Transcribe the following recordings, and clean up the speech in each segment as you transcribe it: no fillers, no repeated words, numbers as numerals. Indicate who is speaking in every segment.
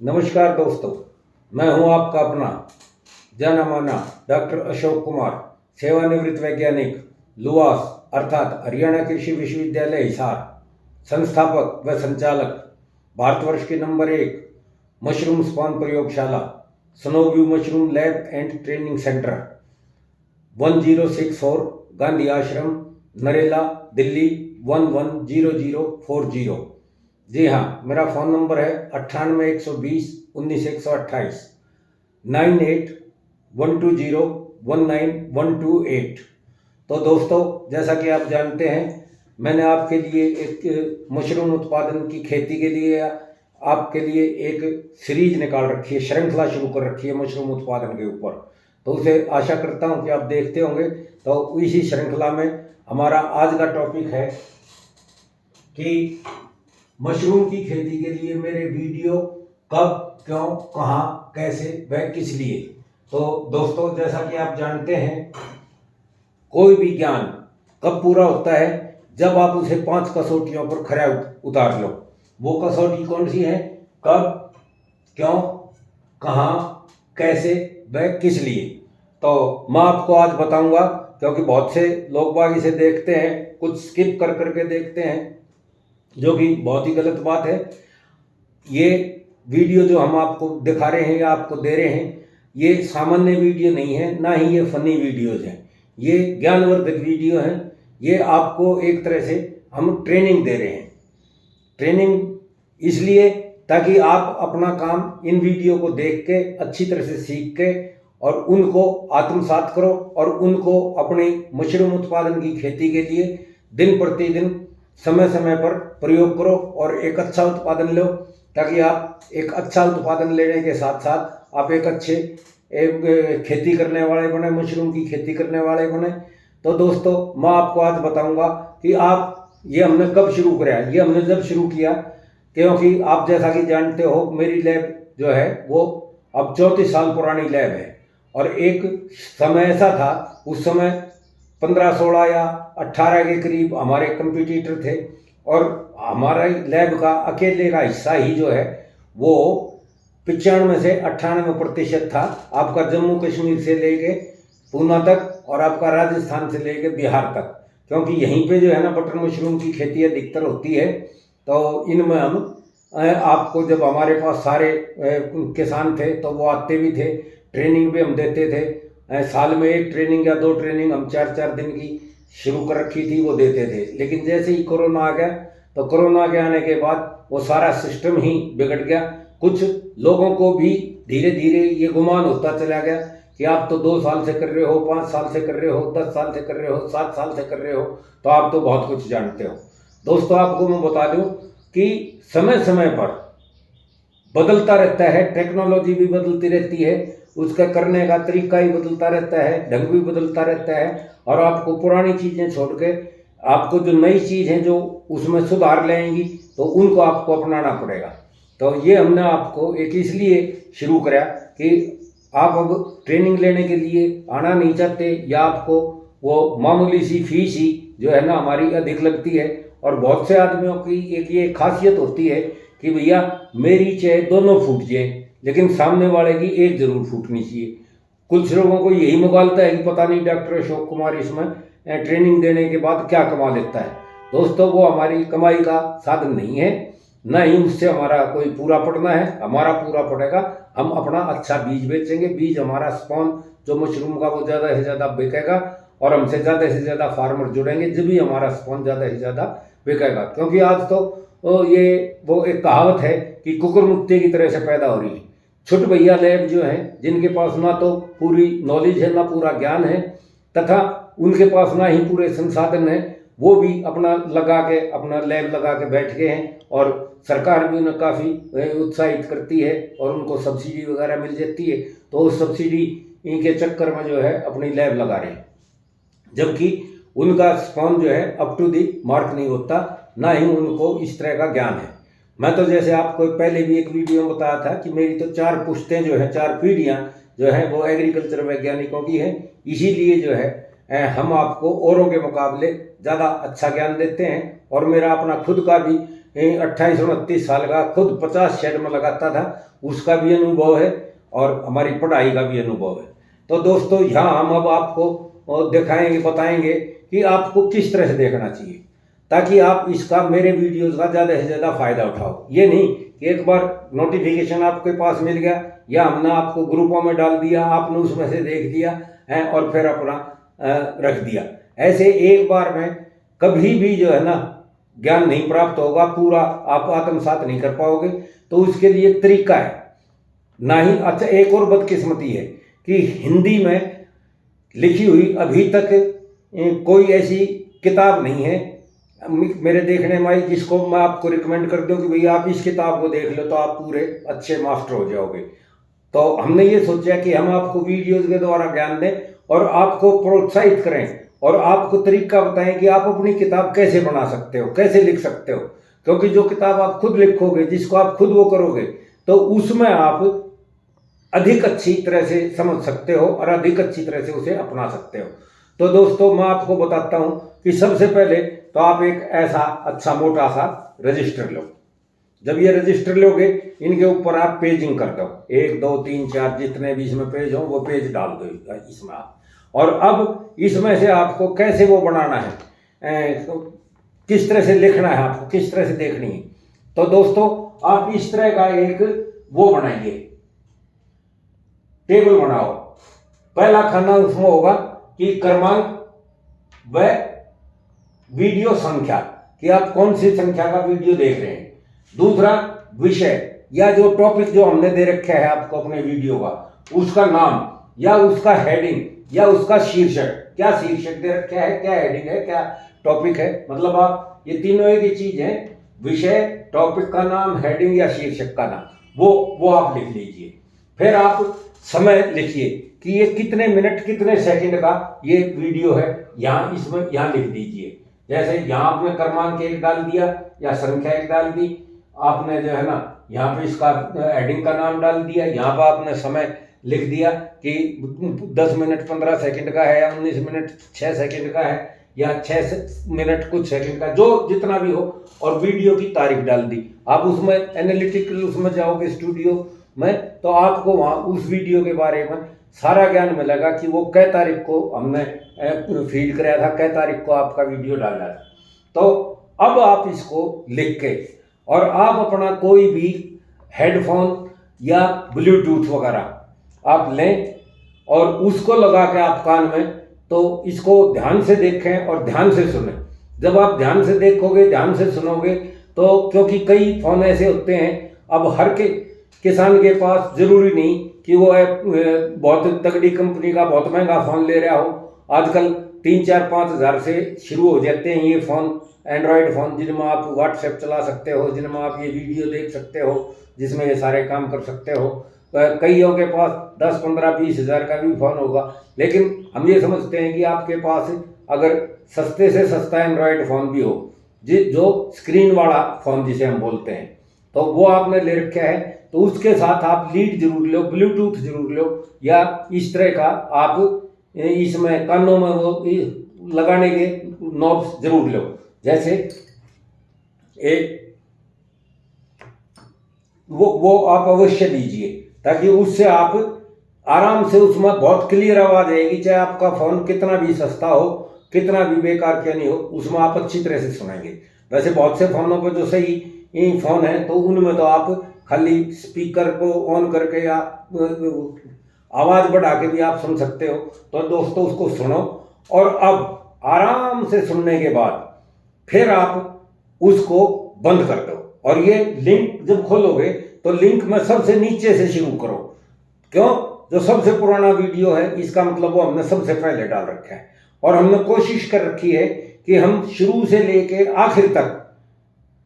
Speaker 1: नमस्कार दोस्तों, मैं हूं आपका अपना जाना माना डॉक्टर अशोक कुमार, सेवानिवृत्त वैज्ञानिक, लुआस अर्थात हरियाणा कृषि विश्वविद्यालय हिसार, संस्थापक व संचालक, भारतवर्ष की नंबर 1 मशरूम स्पॉन प्रयोगशाला, Snow View mushroom lab and training centre, 1064 Gandhi आश्रम, नरेला, दिल्ली 110040। जी हाँ, मेरा फ़ोन नंबर है 98 120 19 128, 98 120 19 128। तो दोस्तों, जैसा कि आप जानते हैं, मैंने आपके लिए एक मशरूम उत्पादन की खेती के लिए आपके लिए एक सीरीज निकाल रखी है, श्रृंखला शुरू कर रखी है मशरूम उत्पादन के ऊपर। तो उसे आशा करता हूं कि आप देखते होंगे। तो इसी श्रृंखला में हमारा आज का टॉपिक है कि मशरूम की खेती के लिए मेरे वीडियो कब, क्यों, कहाँ, कैसे व किस लिए। तो दोस्तों, जैसा कि आप जानते हैं, कोई भी ज्ञान कब पूरा होता है? जब आप उसे 5 कसौटियों पर खरा उतार लो। वो कसौटी कौन सी है? कब, क्यों, कहाँ, कैसे व किस लिए। तो मैं आपको आज बताऊंगा, क्योंकि बहुत से लोग बाग इसे देखते हैं, कुछ स्किप कर करके देखते हैं, जो कि बहुत ही गलत बात है। ये वीडियो जो हम आपको दिखा रहे हैं या आपको दे रहे हैं, ये सामान्य वीडियो नहीं है, ना ही ये फनी वीडियोज हैं। ये ज्ञानवर्धक वीडियो हैं। ये आपको एक तरह से हम ट्रेनिंग दे रहे हैं। ट्रेनिंग इसलिए ताकि आप अपना काम इन वीडियो को देख के अच्छी तरह से सीख के और उनको आत्मसात करो और उनको अपनी मशरूम उत्पादन की खेती के लिए दिन प्रतिदिन समय समय पर प्रयोग करो और एक अच्छा उत्पादन लो, ताकि आप एक अच्छा उत्पादन लेने के साथ साथ आप एक अच्छे खेती करने वाले बने, मशरूम की खेती करने वाले बने। तो दोस्तों, मैं आपको आज बताऊंगा कि ये हमने कब शुरू किया। ये हमने जब शुरू किया, क्योंकि आप जैसा कि जानते हो, मेरी लैब जो है वो अब 34 साल पुरानी लैब है। और एक समय ऐसा था, उस समय 15, 16 या 18 के करीब हमारे कंपटीटर थे, और हमारा लैब का अकेले का हिस्सा ही जो है वो 95 से 98% था। आपका जम्मू कश्मीर से लेके पूना तक और आपका राजस्थान से लेके बिहार तक, क्योंकि यहीं पे जो है ना बटर मशरूम की खेती अधिकतर होती है। तो इनमें हम आपको, जब हमारे पास सारे किसान थे तो वो आते भी थे, ट्रेनिंग भी हम देते थे। साल में 1 ट्रेनिंग या 2 ट्रेनिंग हम 4-4 दिन की शुरू कर रखी थी, वो देते थे। लेकिन जैसे ही कोरोना आ गया, तो कोरोना के आने के बाद वो सारा सिस्टम ही बिगड़ गया। कुछ लोगों को भी धीरे धीरे ये गुमान होता चला गया कि आप तो 2 साल से कर रहे हो, 5 साल से कर रहे हो, 10 साल से कर रहे हो, 7 साल से कर रहे हो, तो आप तो बहुत कुछ जानते हो। दोस्तों, आपको मैं बता दूं कि समय समय पर बदलता रहता है, टेक्नोलॉजी भी बदलती रहती है, उसका करने का तरीका ही बदलता रहता है, ढंग भी बदलता रहता है। और आपको पुरानी चीज़ें छोड़ के आपको जो नई चीज़ है जो उसमें सुधार लाएंगी, तो उनको आपको अपनाना पड़ेगा। तो ये हमने आपको एक इसलिए शुरू करा कि आप अब ट्रेनिंग लेने के लिए आना नहीं चाहते, या आपको वो मामूली सी फीस ही जो है ना हमारी अधिक लगती है। और बहुत से आदमियों की एक ये खासियत होती है कि भैया मेरी चाहे दोनों फूट जाए, लेकिन सामने वाले की एक जरूर फूटनी चाहिए। कुछ लोगों को यही मुगालता है कि पता नहीं डॉक्टर अशोक कुमार इसमें ट्रेनिंग देने के बाद क्या कमा लेता है। दोस्तों, वो हमारी कमाई का साधन नहीं है, न ही उससे हमारा कोई पूरा पड़ना है। हमारा पूरा पड़ेगा, हम अपना अच्छा बीज बेचेंगे। बीज हमारा स्पॉन जो मशरूम का वो ज़्यादा से ज़्यादा बिकेगा, और हमसे ज़्यादा से ज़्यादा फार्मर जुड़ेंगे, जब भी हमारा स्पॉन ज़्यादा से ज़्यादा बिकेगा। क्योंकि आज तो वो एक कहावत है कि कुकुर मुत्ते की तरह से पैदा हो रही है। छोटे भैया लैब जो हैं, जिनके पास ना तो पूरी नॉलेज है, ना पूरा ज्ञान है, तथा उनके पास ना ही पूरे संसाधन है, वो भी अपना लैब लगा के बैठ गए हैं। और सरकार भी उन्हें काफ़ी उत्साहित करती है और उनको सब्सिडी वगैरह मिल जाती है। तो उस सब्सिडी के चक्कर में जो है अपनी लैब लगा रहे हैं, जबकि उनका स्पॉन जो है अप टू दी मार्क नहीं होता, ना ही उनको इस तरह का ज्ञान है। मैं तो जैसे आपको पहले भी एक वीडियो में बताया था कि मेरी तो 4 पुश्तें जो है, 4 पीढ़ियां जो है वो एग्रीकल्चर वैज्ञानिकों की हैं। इसीलिए जो है हम आपको औरों के मुकाबले ज़्यादा अच्छा ज्ञान देते हैं। और मेरा अपना खुद का भी 28-29 साल का, खुद 50 शेड में लगाता था, उसका भी अनुभव है और हमारी पढ़ाई का भी अनुभव है। तो दोस्तों यहाँ हम अब आपको दिखाएंगे, बताएंगे कि आपको किस तरह से देखना चाहिए ताकि आप इसका, मेरे वीडियोज़ का ज़्यादा से ज़्यादा फ़ायदा उठाओ। ये नहीं कि एक बार नोटिफिकेशन आपके पास मिल गया या हमने आपको ग्रुपों में डाल दिया, आपने उसमें से देख लिया है और फिर अपना रख दिया। ऐसे एक बार में कभी भी जो है ना ज्ञान नहीं प्राप्त होगा, पूरा आप आत्मसात नहीं कर पाओगे। तो उसके लिए तरीका है ना ही। अच्छा, एक और बदकिस्मती है कि हिंदी में लिखी हुई अभी तक कोई ऐसी किताब नहीं है मेरे देखने में जिसको मैं आपको रिकमेंड कर दूं कि भैया आप इस किताब को देख लो तो आप पूरे अच्छे मास्टर हो जाओगे। तो हमने ये सोचा कि हम आपको वीडियोज़ के द्वारा ज्ञान दें और आपको प्रोत्साहित करें और आपको तरीका बताएं कि आप अपनी किताब कैसे बना सकते हो, कैसे लिख सकते हो। क्योंकि जो किताब आप खुद लिखोगे, जिसको आप खुद वो करोगे, तो उसमें आप अधिक अच्छी तरह से समझ सकते हो और अधिक अच्छी तरह से उसे अपना सकते हो। तो दोस्तों मैं आपको बताता हूँ कि सबसे पहले तो आप एक ऐसा अच्छा मोटा सा रजिस्टर लो। जब ये रजिस्टर लोगे, इनके ऊपर आप पेजिंग कर दो, 1 2 3 4 जितने भी इसमें पेज हो वो पेज डाल दो इसमें आप। और अब इसमें से आपको कैसे वो बनाना है, किस तरह से लिखना है, आपको किस तरह से देखनी है। तो दोस्तों आप इस तरह का एक वो बनाइए, टेबल बनाओ। पहला खाना उसमें होगा कि क्रमांक व वीडियो संख्या, कि आप कौन सी संख्या का वीडियो देख रहे हैं। दूसरा विषय या जो टॉपिक जो हमने दे रखा है आपको अपने वीडियो का, उसका नाम या उसका हेडिंग या उसका शीर्षक, क्या शीर्षक दे रखा है, क्या हेडिंग है, क्या टॉपिक है। मतलब आप ये तीनों एक ही चीज है, विषय, टॉपिक का नाम, हेडिंग या शीर्षक का नाम, वो आप लिख लीजिए। फिर आप समय लिखिए कि ये कितने मिनट कितने सेकंड का ये वीडियो है, यहाँ इसमें यहाँ लिख दीजिए। जैसे यहाँ आपने क्रमांक 1 डाल दिया या संख्या 1 डाल दी, आपने जो है ना यहाँ पे इसका हेडिंग का नाम डाल दिया, यहाँ पर आपने समय लिख दिया कि 10 मिनट 15 सेकंड का है या 19 मिनट 6 सेकंड का है या 6 मिनट कुछ सेकंड का, जो जितना भी हो, और वीडियो की तारीख डाल दी। आप उसमें एनालिटिकल उसमें जाओगे स्टूडियो में, तो आपको वहाँ उस वीडियो के बारे में सारा ज्ञान मिलेगा कि वो कै तारीख को हमने फीड कराया था, कै तारीख को आपका वीडियो डाला था। तो अब आप इसको लिख के और आप अपना कोई भी हेडफोन या ब्लूटूथ वगैरह आप लें और उसको लगा के आप कान में, तो इसको ध्यान से देखें और ध्यान से सुनें। जब आप ध्यान से देखोगे, ध्यान से सुनोगे, तो क्योंकि कई फोन ऐसे होते हैं, अब हर के किसान के पास जरूरी नहीं कि वो बहुत तगड़ी कंपनी का बहुत महंगा फ़ोन ले रहा हो। आजकल 3-4-5 हज़ार से शुरू हो जाते हैं ये फ़ोन, एंड्रॉयड फ़ोन, जिनमें आप व्हाट्सएप चला सकते हो, जिनमें आप ये वीडियो देख सकते हो, जिसमें ये सारे काम कर सकते हो। कईयों के पास 10, 15, 20 हज़ार का भी फ़ोन होगा, लेकिन हम ये समझते हैं कि आपके पास अगर सस्ते से सस्ता एंड्रॉयड फ़ोन भी हो, जो स्क्रीन वाला फ़ोन जिसे हम बोलते हैं, तो वो आपने ले रखा है, तो उसके साथ आप लीड जरूर लो, ब्लूटूथ जरूर लो, या इस तरह का आप इसमें कानों में वो लगाने के नॉब्स जरूर लो। जैसे एक वो आप अवश्य लीजिए, ताकि उससे आप आराम से, उसमें बहुत क्लियर आवाज आएगी, चाहे आपका फ़ोन कितना भी सस्ता हो, कितना भी बेकार क्यों नहीं हो, उसमें आप अच्छी तरह से सुनेंगे। वैसे बहुत से फ़ोनों पर जो सही फ़ोन है, तो उनमें तो आप खाली स्पीकर को ऑन करके या आवाज़ बढ़ा के भी आप सुन सकते हो। तो दोस्तों उसको सुनो, और अब आराम से सुनने के बाद फिर आप उसको बंद कर दो। और ये लिंक जब खोलोगे तो लिंक में सबसे नीचे से शुरू करो। क्यों? जो सबसे पुराना वीडियो है, इसका मतलब वो हमने सबसे पहले डाल रखा है, और हमने कोशिश कर रखी है कि हम शुरू से लेके आखिर तक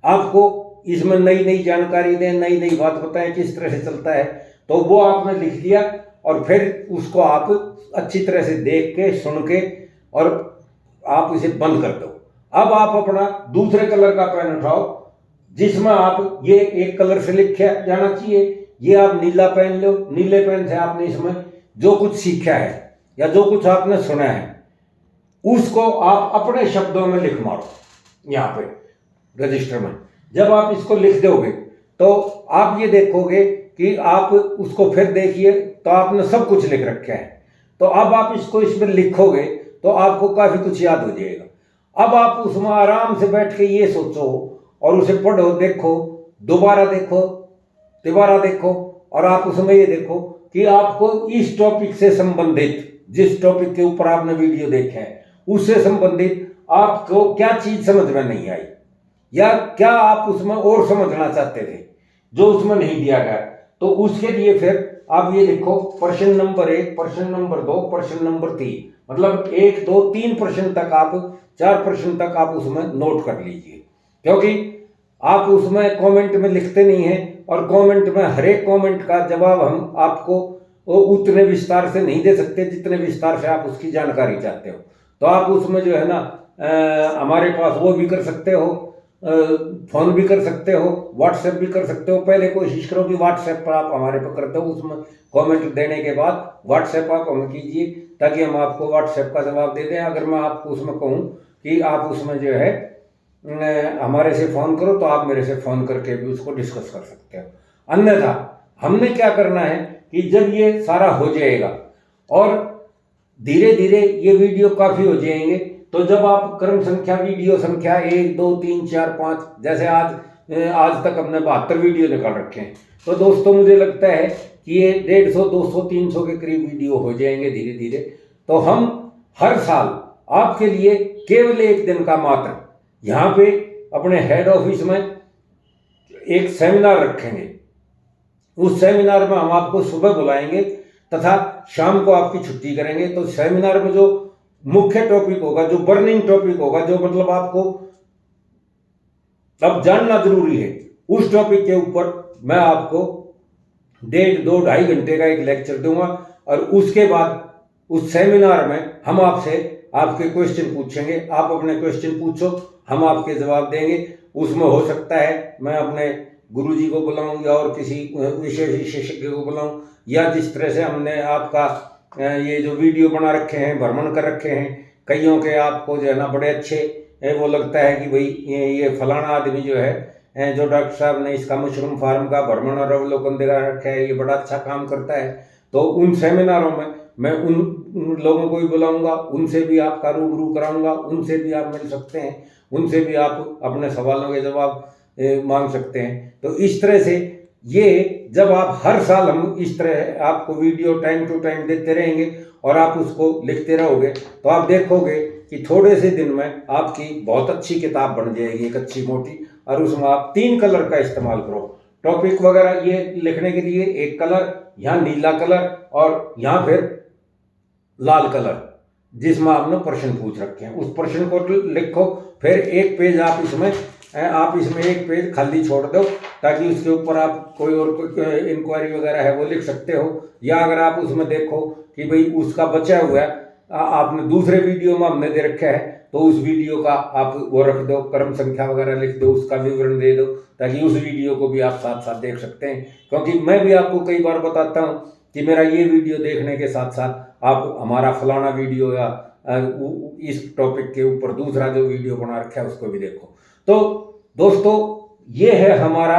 Speaker 1: आपको इसमें नई नई जानकारी दें, नई नई बात बताएं किस तरह से चलता है। तो वो आपने लिख लिया और फिर उसको आप अच्छी तरह से देख के, सुन के, और आप इसे बंद कर दो। अब आप अपना दूसरे कलर का पेन उठाओ, जिसमें आप ये एक कलर से लिखा जाना चाहिए, ये आप नीला पेन लो। नीले पेन से आपने इसमें जो कुछ सीखा है या जो कुछ आपने सुना है, उसको आप अपने शब्दों में लिख मारो यहाँ पे रजिस्टर में। जब आप इसको लिख दोगे तो आप ये देखोगे कि आप उसको फिर देखिए तो आपने सब कुछ लिख रखा है। तो अब आप इसको इसमें लिखोगे तो आपको काफ़ी कुछ याद हो जाएगा। अब आप उसमें आराम से बैठ के ये सोचो और उसे पढ़ो, देखो, दोबारा देखो, दोबारा देखो, और आप उसमें ये देखो कि आपको इस टॉपिक से संबंधित, जिस टॉपिक के ऊपर आपने वीडियो देखा है उससे संबंधित आपको क्या चीज़ समझ में नहीं आई, या क्या आप उसमें और समझना चाहते थे जो उसमें नहीं दिया गया। तो उसके लिए फिर आप ये लिखो प्रश्न नंबर 1, प्रश्न नंबर 2, प्रश्न नंबर 3, मतलब 1, 2, 3 प्रश्न तक आप, 4 प्रश्न तक आप उसमें नोट कर लीजिए। क्योंकि आप उसमें कमेंट में लिखते नहीं हैं और कमेंट में हर एक कमेंट का जवाब हम आपको उतने विस्तार से नहीं दे सकते जितने विस्तार से आप उसकी जानकारी चाहते हो। तो आप उसमें जो है ना हमारे पास वो भी कर सकते हो, फ़ोन भी कर सकते हो, व्हाट्सएप भी कर सकते हो। पहले कोशिश करो कि व्हाट्सएप पर आप हमारे पर करते हो, उसमें कमेंट देने के बाद व्हाट्सएप आप हमें कीजिए ताकि हम आपको व्हाट्सएप का जवाब दे दें। अगर मैं आपको उसमें कहूँ कि आप उसमें जो है हमारे से फ़ोन करो तो आप मेरे से फ़ोन करके भी उसको डिस्कस कर सकते हो। अन्यथा हमने क्या करना है कि जब ये सारा हो जाएगा और धीरे धीरे ये वीडियो काफ़ी हो जाएंगे, तो जब आप क्रम संख्या वीडियो संख्या 1, 2, 3, 4, 5, जैसे आज तक हमने 72 वीडियो निकाल रखे हैं, तो दोस्तों मुझे लगता है कि ये 150, 200, 300 के करीब वीडियो हो जाएंगे धीरे धीरे। तो हम हर साल आपके लिए केवल एक दिन का मात्र यहाँ पे अपने हेड ऑफिस में एक सेमिनार रखेंगे। उस सेमिनार में हम आपको सुबह बुलाएंगे तथा शाम को आपकी छुट्टी करेंगे। तो सेमिनार में जो मुख्य टॉपिक होगा, जो बर्निंग टॉपिक होगा, जो मतलब आपको अब जानना जरूरी है, उस टॉपिक के ऊपर मैं आपको 1.5, 2, 2.5 घंटे का एक लेक्चर दूंगा। और उसके बाद उस सेमिनार में हम आपसे आपके क्वेश्चन पूछेंगे। आप अपने क्वेश्चन पूछो, हम आपके जवाब देंगे। उसमें हो सकता है मैं अपने गुरुजी को बुलाऊं या और किसी विशेष विशेषज्ञ को बुलाऊं, या जिस तरह से हमने आपका ये जो वीडियो बना रखे हैं, भ्रमण कर रखे हैं, कईयों के आपको जो है ना बड़े अच्छे वो लगता है कि भाई ये फलाना आदमी जो है जो डॉक्टर साहब ने इसका मशरूम फार्म का भ्रमण और अवलोकन दिखा रखा है, ये बड़ा अच्छा काम करता है। तो उन सेमिनारों में मैं उन लोगों को भी बुलाऊंगा, उनसे भी आपका रूबरू कराऊंगा, उनसे भी आप मिल सकते हैं, उनसे भी आप अपने सवालों के जवाब मांग सकते हैं। तो इस तरह से ये जब आप हर साल हम इस तरह आपको वीडियो टाइम टू टाइम देते रहेंगे और आप उसको लिखते रहोगे, तो आप देखोगे कि थोड़े से दिन में आपकी बहुत अच्छी किताब बन जाएगी, एक अच्छी मोटी। और उसमें आप 3 कलर का इस्तेमाल करो टॉपिक वगैरह ये लिखने के लिए। एक कलर, यहाँ नीला कलर और यहाँ फिर लाल कलर जिसमें आपने प्रश्न पूछ रखे हैं, उस प्रश्न को लिखो। फिर एक पेज आप इसमें एक पेज खाली छोड़ दो ताकि उसके ऊपर आप कोई और इंक्वायरी वगैरह है वो लिख सकते हो। या अगर आप उसमें देखो कि भाई उसका बचा हुआ है, आपने दूसरे वीडियो में हमने दे रखा है, तो उस वीडियो का आप वो रख दो, क्रम संख्या वगैरह लिख दो, उसका विवरण दे दो ताकि उस वीडियो को भी आप साथ साथ देख सकते हैं। क्योंकि मैं भी आपको कई बार बताता हूँ कि मेरा ये वीडियो देखने के साथ साथ आप हमारा फलाना वीडियो या इस टॉपिक के ऊपर दूसरा जो वीडियो बना रखा है उसको भी देखो। तो दोस्तों ये है हमारा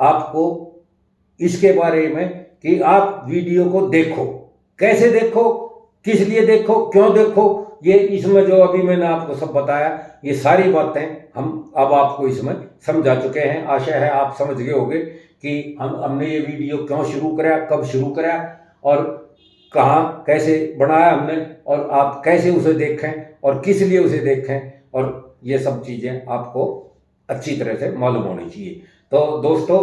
Speaker 1: आपको इसके बारे में कि आप वीडियो को देखो, कैसे देखो, किस लिए देखो, क्यों देखो, ये इसमें जो अभी मैंने आपको सब बताया, ये सारी बातें हम अब आपको इसमें समझा चुके हैं। आशा है आप समझ गए होंगे कि हमने ये वीडियो क्यों शुरू करा, कब शुरू करा और कहाँ कैसे बनाया हमने, और आप कैसे उसे देखें और किस लिए उसे देखें, और ये सब चीज़ें आपको अच्छी तरह से मालूम होनी चाहिए। तो दोस्तों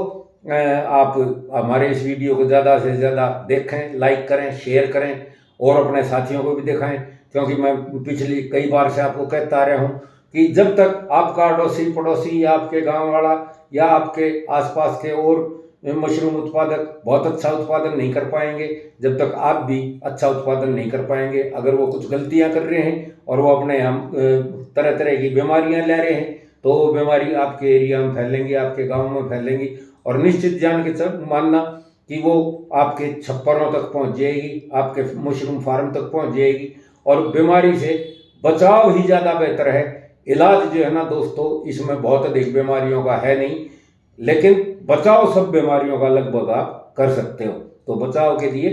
Speaker 1: आप हमारे इस वीडियो को ज़्यादा से ज़्यादा देखें, लाइक करें, शेयर करें और अपने साथियों को भी दिखाएं। क्योंकि मैं पिछली कई बार से आपको कहता आ रहा हूँ कि जब तक आपका अड़ोसी पड़ोसी या आपके गांव वाला या आपके आसपास के और मशरूम उत्पादक बहुत अच्छा उत्पादन नहीं कर पाएंगे, जब तक आप भी अच्छा उत्पादन नहीं कर पाएंगे। अगर वो कुछ गलतियां कर रहे हैं और वो अपने हम तरह तरह की बीमारियां ले रहे हैं, तो वो बीमारी आपके एरिया में फैलेंगी, आपके गांव में फैलेंगी, और निश्चित जान के सब मानना कि वो आपके छप्परों तक पहुंच जाएगी, आपके मशरूम फार्म तक पहुंच जाएगी। और बीमारी से बचाव ही ज़्यादा बेहतर है, इलाज जो है ना दोस्तों, इसमें बहुत अधिक बीमारियों का है नहीं, लेकिन बचाव सब बीमारियों का लगभग आप कर सकते हो। तो बचाव के लिए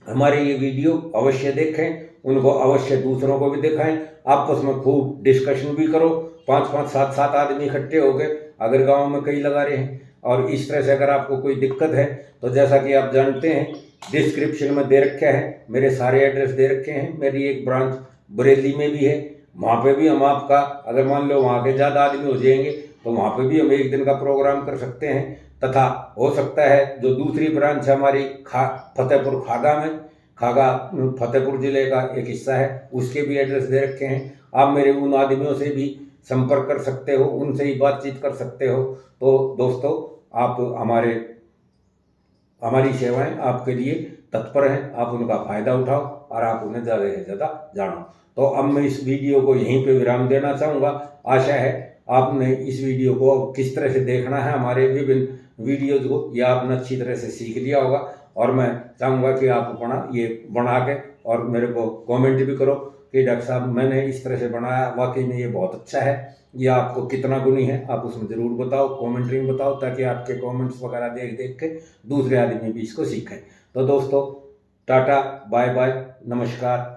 Speaker 1: हमारे ये वीडियो अवश्य देखें, उनको अवश्य दूसरों को भी दिखाएं, आपस में खूब डिस्कशन भी करो, 5-5, 7-7 आदमी इकट्ठे हो गए, अगर गांव में कई लगा रहे हैं। और इस तरह से अगर आपको कोई दिक्कत है तो जैसा कि आप जानते हैं, डिस्क्रिप्शन में दे रखे हैं, मेरे सारे एड्रेस दे रखे हैं। मेरी एक ब्रांच बरेली में भी है, वहाँ पे भी हम आपका, अगर मान लो वहाँ के ज़्यादा आदमी हो जाएंगे तो वहाँ पे भी हम एक दिन का प्रोग्राम कर सकते हैं। तथा हो सकता है जो दूसरी ब्रांच है हमारी फतेहपुर खागा में, खागा फतेहपुर जिले का एक हिस्सा है, उसके भी एड्रेस दे रखे हैं। आप मेरे उन आदमियों से भी संपर्क कर सकते हो, उनसे ही बातचीत कर सकते हो। तो दोस्तों, आप हमारी सेवाएं आपके लिए तत्पर हैं, आप उनका फ़ायदा उठाओ और आप उन्हें ज़्यादा से ज़्यादा जानो। तो अब मैं इस वीडियो को यहीं पे विराम देना चाहूँगा। आशा है आपने इस वीडियो को किस तरह से देखना है, हमारे विभिन्न वीडियोज़ को, यह आपने अच्छी तरह से सीख लिया होगा। और मैं चाहूँगा कि आप अपना ये बना के और मेरे को कमेंट भी करो कि डॉक्टर साहब मैंने इस तरह से बनाया, वाकई में ये बहुत अच्छा है, ये आपको कितना गुनी है, आप उसमें ज़रूर बताओ, कमेंट्री में बताओ, ताकि आपके कमेंट्स वगैरह देख देख के दूसरे आदमी भी इसको सीखें। तो दोस्तों, टाटा, बाय बाय, नमस्कार।